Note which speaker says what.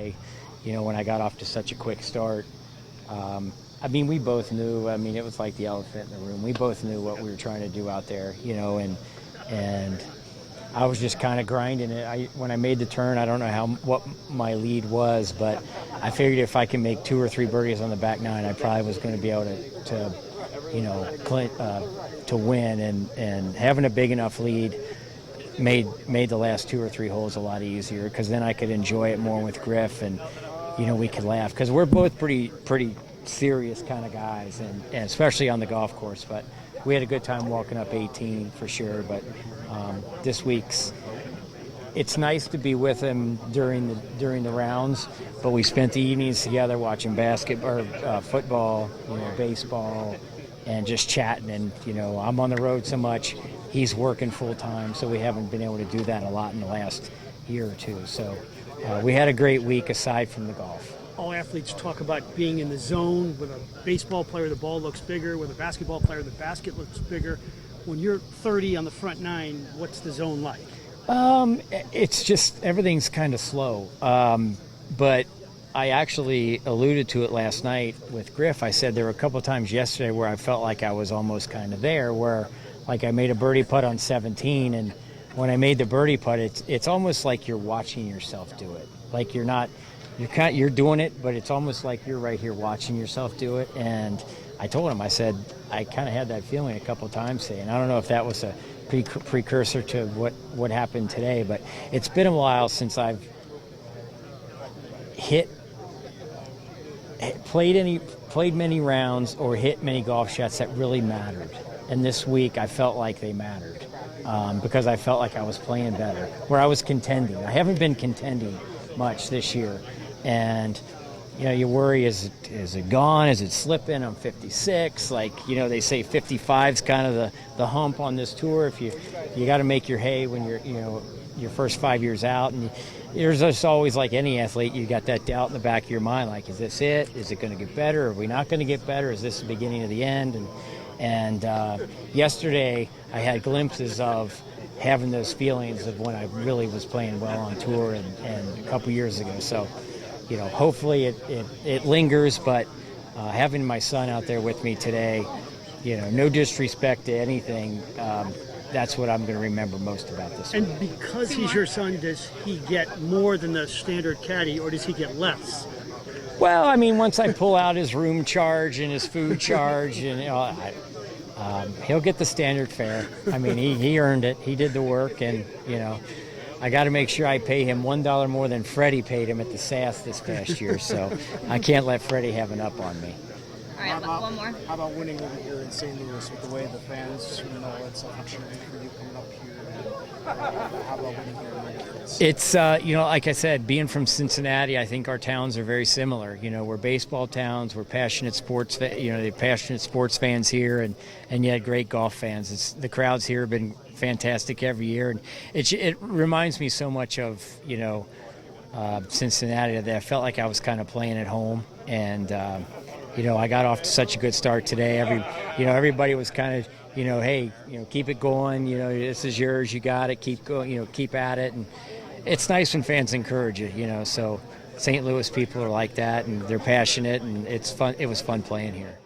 Speaker 1: today, when I got off to such a quick start. I mean, we both knew. I mean, it was like the elephant in the room. We both knew what we were trying to do out there, and I was just kind of grinding it. When I made the turn, I don't know what my lead was, but I figured if I can make 2 or 3 birdies on the back nine, I probably was going to be able to win. And having a big enough lead made the last 2 or 3 holes a lot easier, because then I could enjoy it more with Griff, and we could laugh, because we're both pretty serious kind of guys, and especially on the golf course. But we had a good time walking up 18 for sure. But this week's, it's nice to be with him during the rounds, but we spent the evenings together watching football, baseball, and just chatting. And I'm on the road so much, he's working full time, so we haven't been able to do that a lot in the last year or two. So we had a great week aside from the golf.
Speaker 2: All athletes talk about being in the zone. With a baseball player, the ball looks bigger. With a basketball player, the basket looks bigger. When you're 30 on the front nine, what's the zone like?
Speaker 1: It's just, everything's kind of slow. But I actually alluded to it last night with Griff. I said there were a couple of times yesterday where I felt like I was almost kind of there, where like I made a birdie putt on 17, and when I made the birdie putt, it's almost like you're watching yourself do it. Like you're doing it, but it's almost like you're right here watching yourself do it. And I told him, I said, I kind of had that feeling a couple of times today, and I don't know if that was a precursor to what happened today, but it's been a while since I've played many rounds or hit many golf shots that really mattered. And this week I felt like they mattered, because I felt like I was playing better, where I was contending. I haven't been contending much this year, and you worry, is it gone? Is it slipping? I'm 56. They say 55's kind of the hump on this tour. If you got to make your hay when you're your first 5 years out, and there's just always, like any athlete, you got that doubt in the back of your mind, like, is this it? Is it going to get better? Are we not going to get better? Is this the beginning of the end? And yesterday I had glimpses of having those feelings of when I really was playing well on tour and a couple years ago. So, hopefully it lingers, but having my son out there with me today, no disrespect to anything, that's what I'm going to remember most about this
Speaker 2: And
Speaker 1: week.
Speaker 2: because he's your son, does he get more than the standard caddy, or does he get less?
Speaker 1: Well, I mean, once I pull out his room charge and his food charge, and he'll get the standard fare. I mean, he earned it. He did the work, and I got to make sure I pay him $1 more than Freddie paid him at the SAS this past year. So I can't let Freddie have an up on me.
Speaker 3: All right, one more.
Speaker 4: How about winning over here in St. Louis with the way the fans, it's like cheering for you coming up here? How about winning here in Memphis?
Speaker 1: It's, like I said, being from Cincinnati, I think our towns are very similar. We're baseball towns. We're passionate sports, the passionate sports fans here, and yet great golf fans. The crowds here have been fantastic every year, and it reminds me so much of, Cincinnati, that I felt like I was kind of playing at home. And, I got off to such a good start today. Everybody was kind of, hey, keep it going. This is yours. You got it. Keep going. Keep at it. And it's nice when fans encourage you. So St. Louis people are like that, and they're passionate, and it's fun. It was fun playing here.